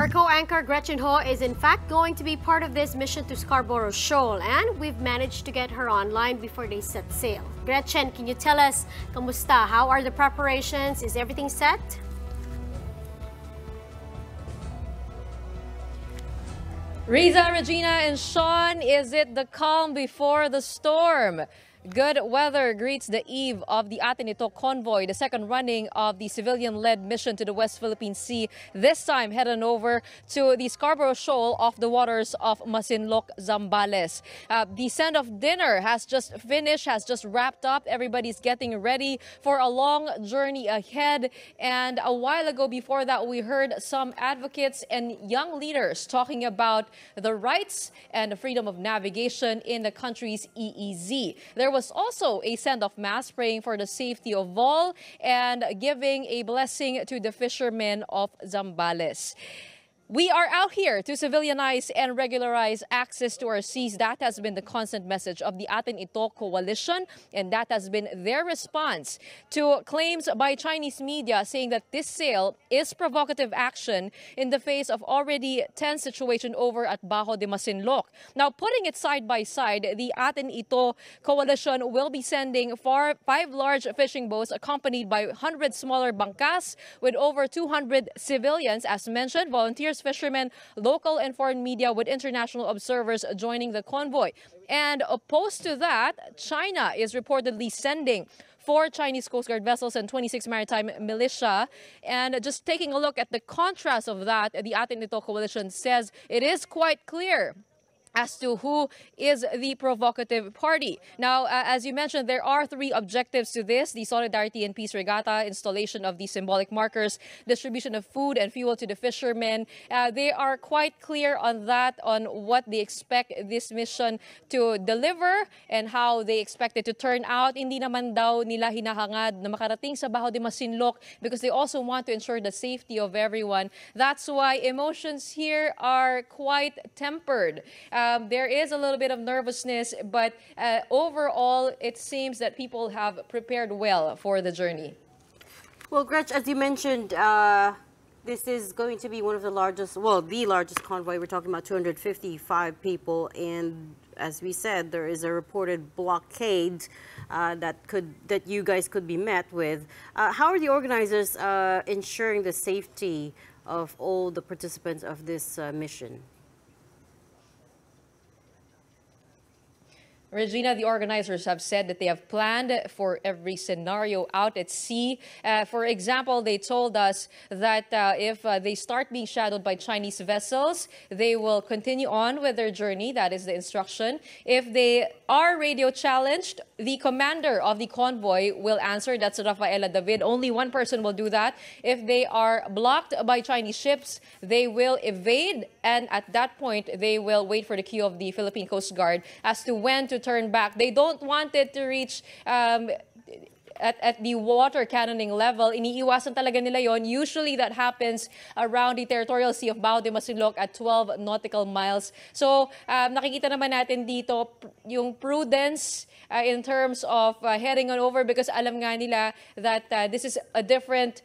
Our co-anchor Gretchen Ho is in fact going to be part of this mission to Scarborough Shoal, and we've managed to get her online before they set sail. Gretchen, can you tell us, kamusta? How are the preparations? Is everything set? Riza, Regina, and Sean, is it the calm before the storm? Good weather greets the eve of the Atin Ito convoy, the second running of the civilian-led mission to the West Philippine Sea, this time heading over to the Scarborough Shoal off the waters of Masinloc, Zambales. The send-off dinner has just finished, has just wrapped up. Everybody's getting ready for a long journey ahead. And a while ago, before that, we heard some advocates and young leaders talking about the rights and the freedom of navigation in the country's EEZ. There was also a send-off mass praying for the safety of all and giving a blessing to the fishermen of Zambales. We are out here to civilianize and regularize access to our seas. That has been the constant message of the Atin Ito coalition, and that has been their response to claims by Chinese media saying that this sail is provocative action in the face of already tense situation over at Bajo de Masinloc. Now, putting it side by side, the Atin Ito coalition will be sending 5 large fishing boats accompanied by 100 smaller bangkas with over 200 civilians, as mentioned, volunteers, fishermen, local and foreign media, with international observers joining the convoy. And opposed to that, China is reportedly sending 4 Chinese Coast Guard vessels and 26 maritime militia. And just taking a look at the contrast of that, the Atin Ito coalition says it is quite clear as to who is the provocative party. Now, as you mentioned, there are 3 objectives to this: the Solidarity and Peace Regatta, installation of the symbolic markers, distribution of food and fuel to the fishermen. They are quite clear on that, on what they expect this mission to deliver and how they expect it to turn out. Hindi naman daw nila hinahangad na makarating sa Bajo de Masinloc because they also want to ensure the safety of everyone. That's why emotions here are quite tempered. There is a little bit of nervousness, but overall, it seems that people have prepared well for the journey. Well, Gretch, as you mentioned, this is going to be one of the largest, well, the largest convoy. We're talking about 255 people, and as we said, there is a reported blockade that you guys could be met with. How are the organizers ensuring the safety of all the participants of this mission? Regina, the organizers have said that they have planned for every scenario out at sea. For example, they told us that if they start being shadowed by Chinese vessels, they will continue on with their journey. That is the instruction. If they are radio challenged, the commander of the convoy will answer. That's Rafaela David. Only one person will do that. If they are blocked by Chinese ships, they will evade. And at that point, they will wait for the cue of the Philippine Coast Guard as to when to turn back. They don't want it to reach at the water cannoning level. Iniiwasan talaga nila yon. Usually that happens around the territorial sea of Bajo de Masinloc at 12 nautical miles. So nakikita naman natin dito yung prudence in terms of heading on over, because alam nga nila that this is a different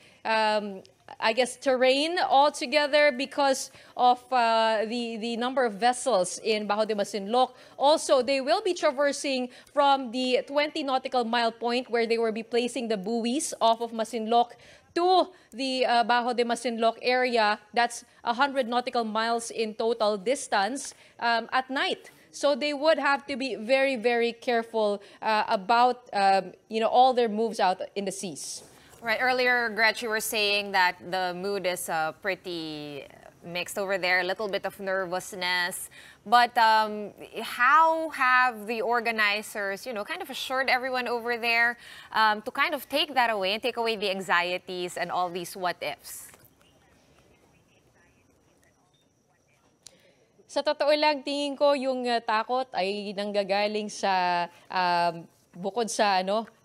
I guess, terrain altogether because of the number of vessels in Bajo de Masinloc. Also, they will be traversing from the 20 nautical mile point where they will be placing the buoys off of Masinloc to the Bajo de Masinloc area. That's 100 nautical miles in total distance at night. So they would have to be very, very careful about all their moves out in the seas. Right. Earlier, Gretch, you were saying that the mood is pretty mixed over there, a little bit of nervousness. But how have the organizers, kind of assured everyone over there to kind of take that away and take away the anxieties and all these what-ifs? Sa totoo lang, tingin ko yung takot ay nanggagaling sa bukod sa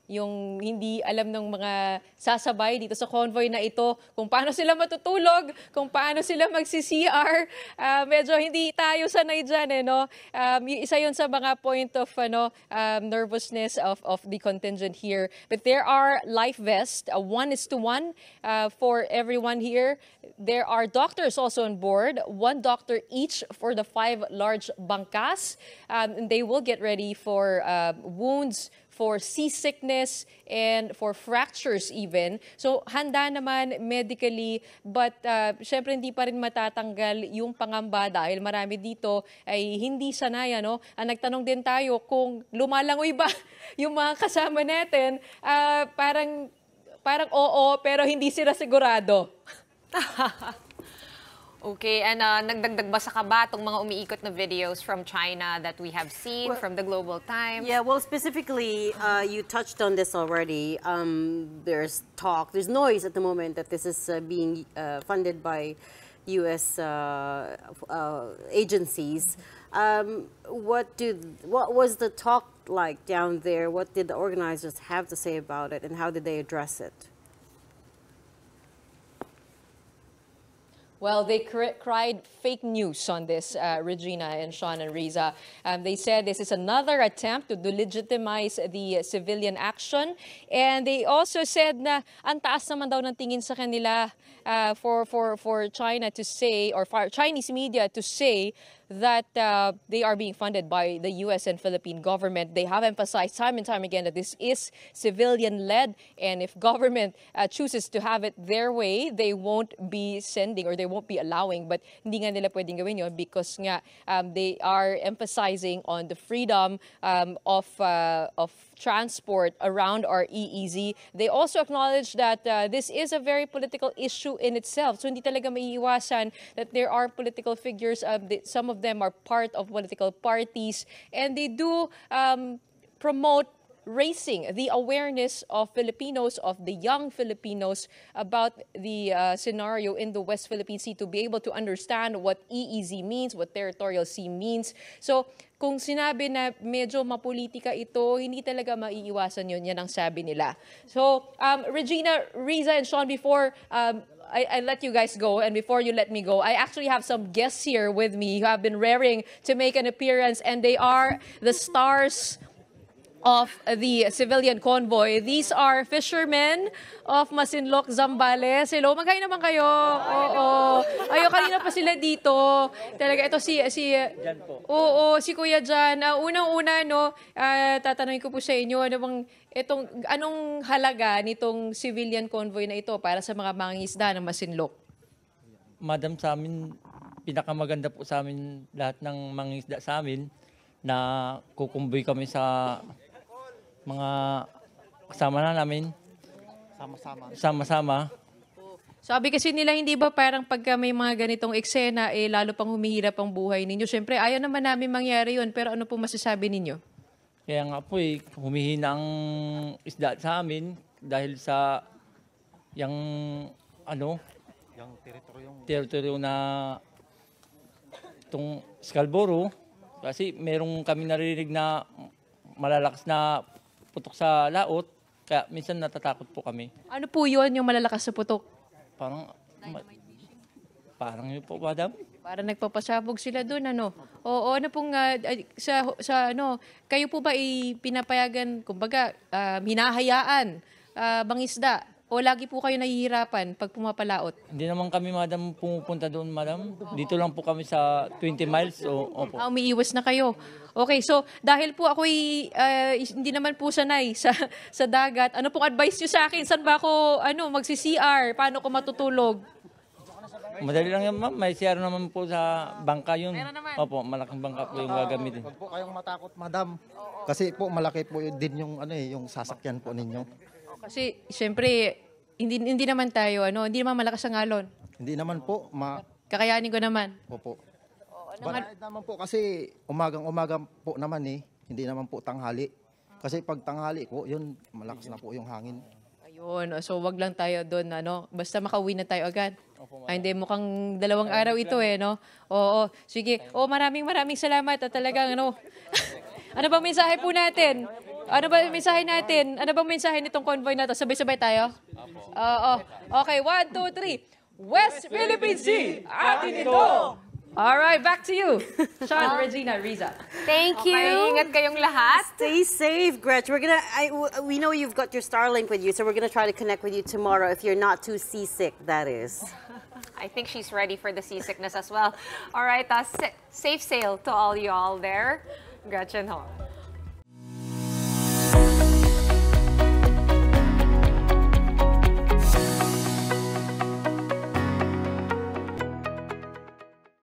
yung hindi alam ng mga sasabay dito sa convoy na ito, kung paano sila matutulog, kung paano sila magsi-CR. Medyo hindi tayo sanay dyan, no? Isa yun sa mga point of nervousness of the contingent here. But there are life vests, 1:1 for everyone here. There are doctors also on board, 1 doctor each for the 5 large bangkas. They will get ready for wounds, for seasickness, and for fractures even. So, handa naman medically, but syempre hindi pa rin matatanggal yung pangamba dahil marami dito ay hindi sanay, ano? Nagtanong din tayo kung lumalangoy ba yung mga kasama natin. Parang oo, pero hindi sila sigurado. Okay, and nagdagdag ba sa kaba itong mga umiikot na videos from China that we have seen from the Global Times? Yeah, well, specifically, you touched on this already. There's noise at the moment that this is being funded by U.S. Agencies. What was the talk like down there? What did the organizers have to say about it, and how did they address it? Well, they cried fake news on this, Regina and Sean and Riza. They said this is another attempt to delegitimize the civilian action. And they also said na ang taas naman daw ng tingin sa kanila for China to say, or for Chinese media to say, that they are being funded by the U.S. and Philippine government. They have emphasized time and time again that this is civilian-led, and if government chooses to have it their way, they won't be sending or they won't be allowing. But hindi nga nila pwedeng gawin yun because nga they are emphasizing on the freedom of transport around our EEZ. They also acknowledge that this is a very political issue in itself. So hindi talaga maiiwasan that there are political figures, some of them are part of political parties, and they do promote raising the awareness of Filipinos, of the young Filipinos, about the scenario in the West Philippine Sea to be able to understand what EEZ means, what territorial sea means. So, kung sinabi na medyo mapolitika ito, hindi talaga maiiwasan yun. Yan ang sabi nila. So, Regina, Riza, and Sean, before I let you guys go, and before you let me go, I actually have some guests here with me who have been raring to make an appearance, and they are the stars of the civilian convoy. These are fishermen of Masinloc, Zambales. Hello, magkain naman kayo. Oo. Ayo, kanina pa sila dito. Talaga, ito si si Kuya Jan. Unang-una, no, tatanungin ko po sa inyo, anong halaga nitong civilian convoy na ito para sa mga mangingisda ng Masinloc? Madam, sa amin, pinakamaganda po sa amin lahat ng mangingisda sa amin na kukumboy kami sa mga kasama na namin. Sama-sama. Sabi kasi nila, hindi ba parang pagka may mga ganitong eksena, lalo pang humihirap ang buhay ninyo? Siyempre, ayaw naman namin mangyari yun, pero ano po masasabi ninyo? Kaya nga po humihina ang isda sa amin dahil sa yung teritoryo na itong Scarborough. Kasi merong kami naririnig na malalakas na putok sa laot, kaya minsan natatakot po kami. Ano po yun, yung malalakas sa putok? Parang yun po, madam. Parang nagpapasabog sila doon, ano? Oo, ano pong, kayo po ba pinapayagan, kumbaga, hinahayaan, bangisda? O lagi po kayo nahihirapan pag pumapalaot? Hindi naman kami, madam, pumupunta doon, madam. Dito lang po kami sa 20 miles. Opo. Umiiwas na kayo. Okay, so dahil po ako hindi naman po sanay sa dagat, ano pong advice nyo sa akin? Saan ba ako magsi-CR? Paano ko matutulog? Madali lang yan, ma'am. May CR naman po sa bangka yun. Meron naman. Opo, malaking bangka po yung gagamitin. Huwag po kayong matakot, madam. Kasi po malaki po din yung sasakyan po ninyo. Kasi siyempre hindi naman tayo hindi naman malakas ang alon. Hindi naman po Kakayanin ko naman. Opo. Banayad naman po kasi umagang-umaga po naman hindi naman po tanghali. Kasi pag tanghali po, yun malakas na po yung hangin. Ayun, so wag lang tayo doon basta makauwi na tayo agad. Hindi mukhang 2 araw ito no. Oo, sige. Maraming salamat at talagang ano bang mensahe po natin? Ano ba yung mensahe natin? Ano bang mensahe nitong convoy na to? Sabay-sabay tayo? Oo. Okay, 1, 2, 3. West Philippine Sea! Atin ito! Alright, back to you. Sean, Regina, Riza. Thank you. Okay, ingat kayong lahat. Stay safe, Gretch. We know you've got your Starlink with you, so we're gonna try to connect with you tomorrow if you're not too seasick, that is. I think she's ready for the seasickness as well. All right, safe sail to all you all there. Gretchen Ho.